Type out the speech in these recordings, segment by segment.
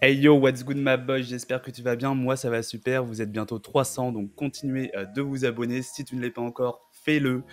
Hey yo, what's good ma boy, j'espère que tu vas bien, moi ça va super, vous êtes bientôt 300, donc continuez de vous abonner, si tu ne l'es pas encore, fais-le.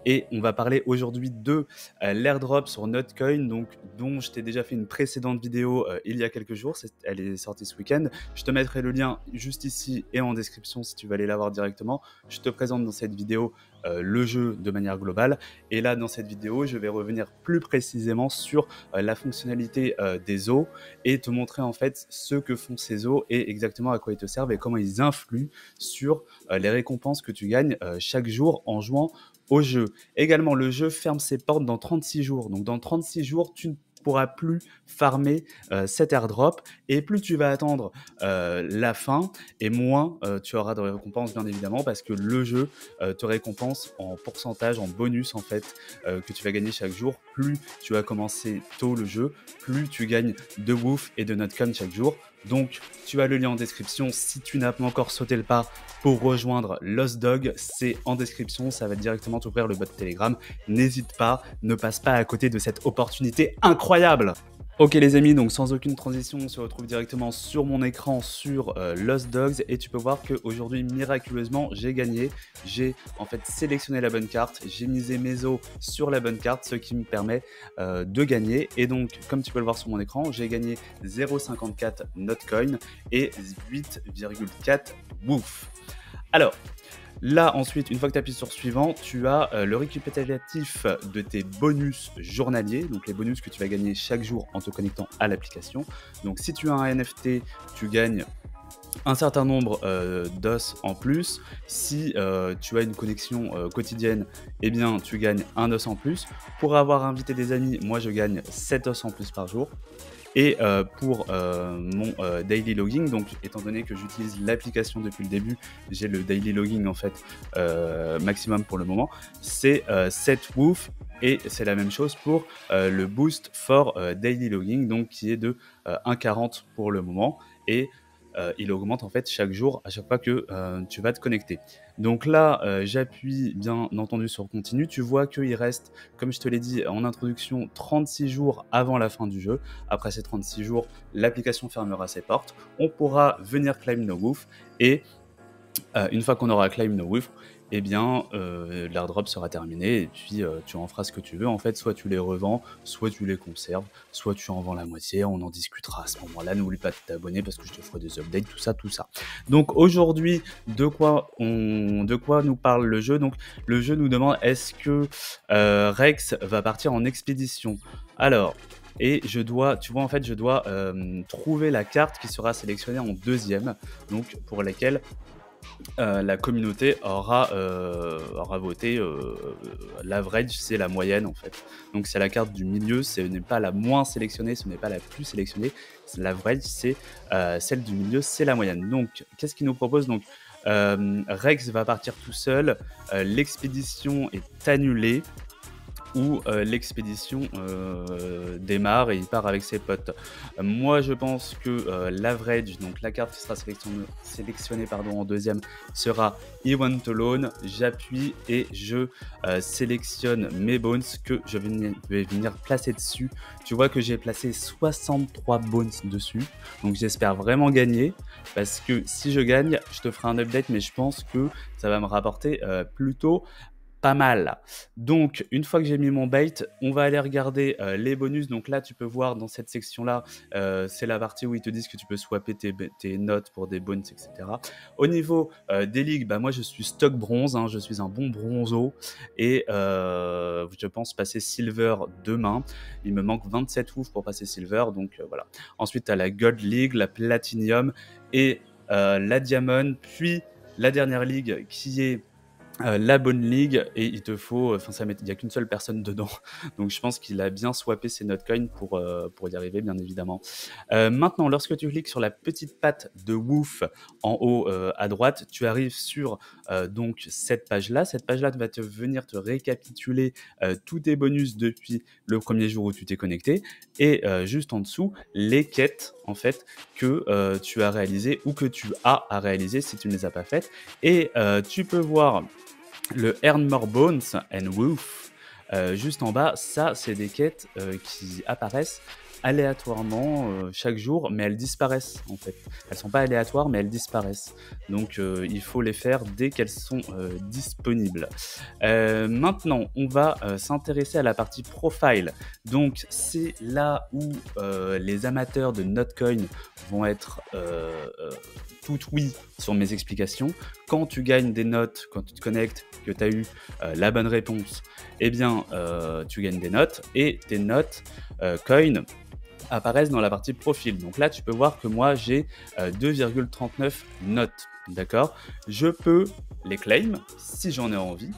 Et on va parler aujourd'hui de l'airdrop sur Notcoin, donc, dont je t'ai déjà fait une précédente vidéo il y a quelques jours, elle est sortie ce week-end. Je te mettrai le lien juste ici et en description si tu veux aller la voir directement. Je te présente dans cette vidéo le jeu de manière globale. Et là, dans cette vidéo, je vais revenir plus précisément sur la fonctionnalité des eaux et te montrer en fait ce que font ces eaux et exactement à quoi ils te servent et comment ils influent sur les récompenses que tu gagnes chaque jour en jouant au jeu. Également, le jeu ferme ses portes dans 36 jours. Donc, dans 36 jours, tu ne pourras plus farmer cet airdrop et plus tu vas attendre la fin et moins tu auras de récompenses bien évidemment parce que le jeu te récompense en pourcentage, en bonus en fait que tu vas gagner chaque jour. Plus tu vas commencer tôt le jeu, plus tu gagnes de Woof et de Notcoin chaque jour. Donc, tu as le lien en description. Si tu n'as pas encore sauté le pas pour rejoindre Lost Dog, c'est en description. Ça va directement t'ouvrir le bot Telegram. N'hésite pas, ne passe pas à côté de cette opportunité incroyable. Ok les amis, donc sans aucune transition, on se retrouve directement sur mon écran sur Lost Dogs et tu peux voir qu'aujourd'hui, miraculeusement, j'ai gagné. J'ai en fait sélectionné la bonne carte, j'ai misé mes os sur la bonne carte, ce qui me permet de gagner. Et donc, comme tu peux le voir sur mon écran, j'ai gagné 0,54 Notcoin et 8,4 Woof. Alors, là, ensuite, une fois que tu appuies sur suivant, tu as le récapitulatif de tes bonus journaliers, donc les bonus que tu vas gagner chaque jour en te connectant à l'application. Donc, si tu as un NFT, tu gagnes un certain nombre d'os en plus. Si tu as une connexion quotidienne, eh bien, tu gagnes un os en plus. Pour avoir invité des amis, moi, je gagne 7 os en plus par jour. Et pour mon daily logging, donc étant donné que j'utilise l'application depuis le début, j'ai le daily logging en fait maximum pour le moment, c'est 7 woof et c'est la même chose pour le boost for daily logging, donc qui est de 1,40 pour le moment et il augmente en fait chaque jour à chaque fois que tu vas te connecter. Donc là, j'appuie bien entendu sur continue. Tu vois qu'il reste, comme je te l'ai dit en introduction, 36 jours avant la fin du jeu. Après ces 36 jours, l'application fermera ses portes. On pourra venir claim nos woof et une fois qu'on aura claim nos woof, eh bien, l'airdrop sera terminé et puis tu en feras ce que tu veux. En fait, soit tu les revends, soit tu les conserves, soit tu en vends la moitié. On en discutera à ce moment-là. N'oublie pas de t'abonner parce que je te ferai des updates, tout ça, tout ça. Donc aujourd'hui, de quoi nous parle le jeu? Donc le jeu nous demande est-ce que Rex va partir en expédition? Alors, et je dois, tu vois, en fait, je dois trouver la carte qui sera sélectionnée en deuxième, donc pour laquelle la communauté aura voté. L'average, c'est la moyenne en fait. Donc c'est la carte du milieu, ce n'est pas la moins sélectionnée, ce n'est pas la plus sélectionnée. L'average, c'est celle du milieu, c'est la moyenne. Donc qu'est-ce qu'il nous propose? Donc Rex va partir tout seul, l'expédition est annulée où l'expédition démarre et il part avec ses potes. Moi, je pense que l'average, donc la carte qui sera sélectionnée en deuxième, sera He Went Alone. J'appuie et je sélectionne mes bones que je vais venir placer dessus. Tu vois que j'ai placé 63 bones dessus. Donc, j'espère vraiment gagner parce que si je gagne, je te ferai un update, mais je pense que ça va me rapporter plutôt pas mal. Donc, une fois que j'ai mis mon bait, on va aller regarder les bonus. Donc là, tu peux voir dans cette section-là, c'est la partie où ils te disent que tu peux swapper tes notes pour des bonus, etc. Au niveau des ligues, bah, moi, je suis stock bronze. Hein, je suis un bon bronzo. Et je pense passer silver demain. Il me manque 27 ouf pour passer silver. Donc voilà. Ensuite, tu as la gold league, la platinum et la diamond. Puis la dernière ligue qui est la bonne ligue et il te faut, il n'y a qu'une seule personne dedans, donc je pense qu'il a bien swappé ses Notcoin pour y arriver bien évidemment. Maintenant, lorsque tu cliques sur la petite patte de Woof en haut à droite, tu arrives sur donc cette page-là. Cette page-là va te venir te récapituler tous tes bonus depuis le premier jour où tu t'es connecté et juste en dessous, les quêtes en fait que tu as réalisées ou que tu as à réaliser si tu ne les as pas faites. Et tu peux voir le Earn More Bones and Woof juste en bas. Ça, c'est des quêtes qui apparaissent aléatoirement chaque jour, mais elles disparaissent en fait. Elles sont pas aléatoires, mais elles disparaissent. Donc il faut les faire dès qu'elles sont disponibles. Maintenant, on va s'intéresser à la partie profile. Donc c'est là où les amateurs de Notcoin vont être tout oui sur mes explications. Quand tu gagnes des notes, quand tu te connectes, que tu as eu la bonne réponse, eh bien tu gagnes des notes et tes notes coin apparaissent dans la partie profil. Donc là, tu peux voir que moi, j'ai 2,39 notes. D'accord? Je peux les claim si j'en ai envie,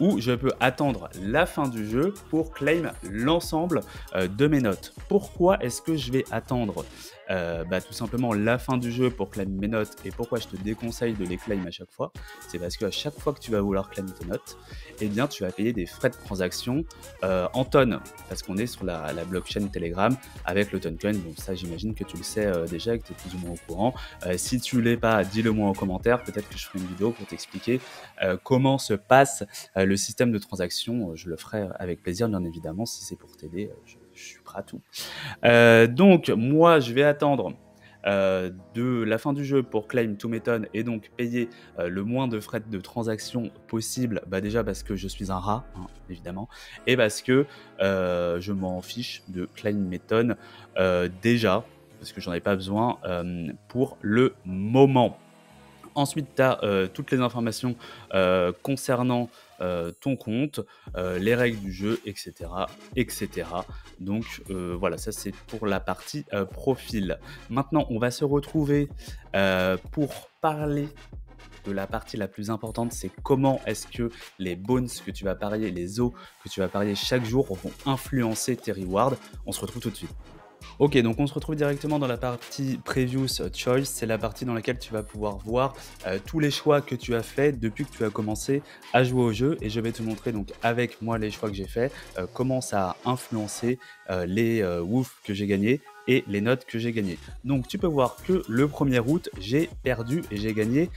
ou je peux attendre la fin du jeu pour claim l'ensemble de mes notes. Pourquoi est-ce que je vais attendre tout simplement la fin du jeu pour claim mes notes, et pourquoi je te déconseille de les claim à chaque fois? C'est parce qu'à chaque fois que tu vas vouloir claim tes notes, eh bien tu vas payer des frais de transaction en tonnes, parce qu'on est sur la blockchain Telegram avec le Toncoin. Bon, ça j'imagine que tu le sais déjà, que tu es plus ou moins au courant. Si tu ne l'es pas, dis-le moi en commentaire, peut-être que je ferai une vidéo pour t'expliquer comment se passe le système de transaction. Je le ferai avec plaisir, bien évidemment, si c'est pour t'aider, je suis prêt à tout. Donc moi je vais attendre de la fin du jeu pour claim tous mes tonnes et donc payer le moins de frais de transaction possible, déjà parce que je suis un rat, hein, évidemment, et parce que je m'en fiche de claim mes tonnes déjà, parce que j'en ai pas besoin pour le moment. Ensuite, tu as toutes les informations concernant ton compte, les règles du jeu, etc. etc. Donc voilà, ça c'est pour la partie profil. Maintenant, on va se retrouver pour parler de la partie la plus importante, c'est comment est-ce que les bones que tu vas parier, les os que tu vas parier chaque jour vont influencer tes rewards. On se retrouve tout de suite. Ok, donc on se retrouve directement dans la partie Previous Choice. C'est la partie dans laquelle tu vas pouvoir voir tous les choix que tu as faits depuis que tu as commencé à jouer au jeu. Et je vais te montrer donc avec moi les choix que j'ai faits, comment ça a influencé les woofs que j'ai gagnés et les notes que j'ai gagnées. Donc tu peux voir que le 1er août, j'ai perdu et j'ai gagné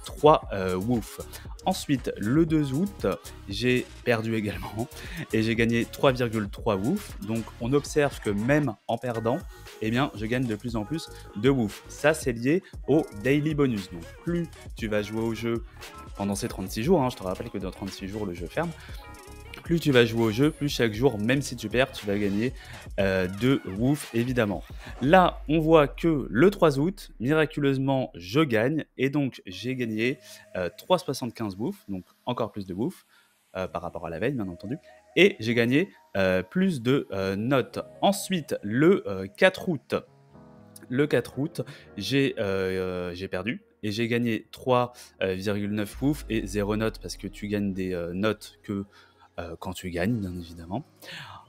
3 woofs. Ensuite, le 2 août, j'ai perdu également et j'ai gagné 3,3 woofs. Donc on observe que même en perdant, eh bien, je gagne de plus en plus de woofs. Ça, c'est lié au daily bonus. Donc plus tu vas jouer au jeu pendant ces 36 jours, hein, je te rappelle que dans 36 jours, le jeu ferme. Plus tu vas jouer au jeu, plus chaque jour, même si tu perds, tu vas gagner de woofs, évidemment. Là, on voit que le 3 août, miraculeusement, je gagne. Et donc, j'ai gagné 3,75 woofs, donc encore plus de woofs par rapport à la veille, bien entendu. Et j'ai gagné plus de notes. Ensuite, le 4 août, j'ai perdu. Et j'ai gagné 3,9 woofs et 0 notes, parce que tu gagnes des notes que quand tu gagnes, bien évidemment.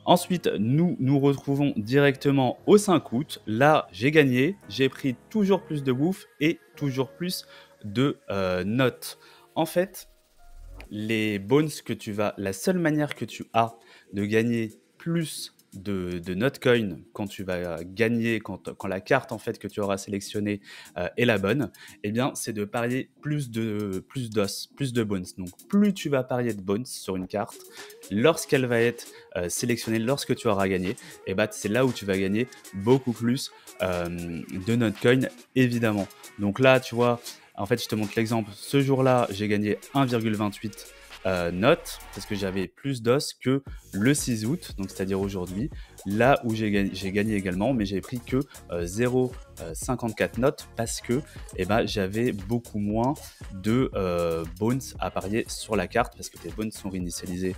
Ensuite, nous retrouvons directement au 5 août. Là, j'ai gagné, j'ai pris toujours plus de woofs et toujours plus de notes. En fait, les bones que tu vas... La seule manière que tu as de gagner plus de Notcoin quand tu vas gagner, quand la carte en fait que tu auras sélectionnée est la bonne, eh bien c'est de parier plus d'os, plus de bones. Donc plus tu vas parier de bones sur une carte, lorsqu'elle va être sélectionnée, lorsque tu auras gagné, et c'est là où tu vas gagner beaucoup plus de Notcoin, évidemment. Donc là, tu vois, en fait, je te montre l'exemple. Ce jour-là, j'ai gagné 1,28 notes, parce que j'avais plus d'os que le 6 août, donc c'est-à-dire aujourd'hui, là où j'ai gagné également, mais j'ai pris que 0,54 notes, parce que j'avais beaucoup moins de bones à parier sur la carte, parce que tes bones sont réinitialisés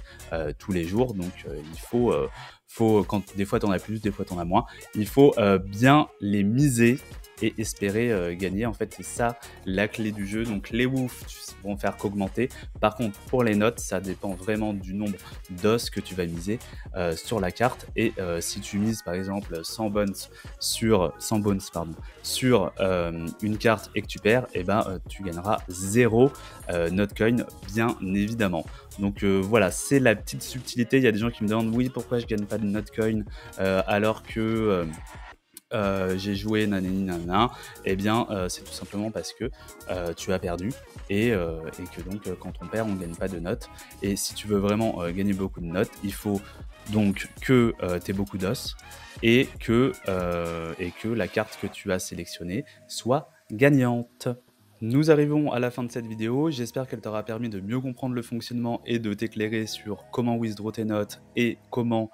tous les jours, donc il faut quand des fois tu en as plus, des fois tu en as moins, il faut bien les miser et espérer gagner. En fait, c'est ça la clé du jeu. Donc les woofs vont faire qu'augmenter. Par contre, pour les notes, ça dépend vraiment du nombre d'os que tu vas miser sur la carte. Et si tu mises par exemple 100 bones sur une carte et que tu perds, tu gagneras 0 Notcoin, bien évidemment. Donc voilà, c'est la petite subtilité. Il y a des gens qui me demandent oui, pourquoi je gagne pas de Notcoin alors que j'ai joué nanani nanana, eh bien, c'est tout simplement parce que tu as perdu et que donc quand on perd, on ne gagne pas de notes. Et si tu veux vraiment gagner beaucoup de notes, il faut donc que tu aies beaucoup d'os et que la carte que tu as sélectionnée soit gagnante. Nous arrivons à la fin de cette vidéo, j'espère qu'elle t'aura permis de mieux comprendre le fonctionnement et de t'éclairer sur comment withdraw tes notes et comment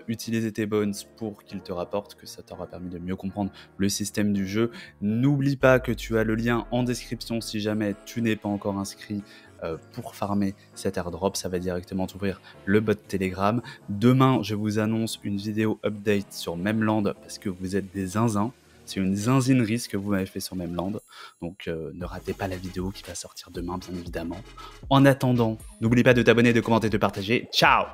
utiliser tes bones pour qu'ils te rapportent, que ça t'aura permis de mieux comprendre le système du jeu. N'oublie pas que tu as le lien en description si jamais tu n'es pas encore inscrit pour farmer cet airdrop, ça va directement t'ouvrir le bot Telegram. Demain, je vous annonce une vidéo update sur Memland parce que vous êtes des zinzins. C'est une zinzinerie ce que vous m'avez fait sur Memland. Donc ne ratez pas la vidéo qui va sortir demain, bien évidemment. En attendant, n'oublie pas de t'abonner, de commenter, de partager. Ciao!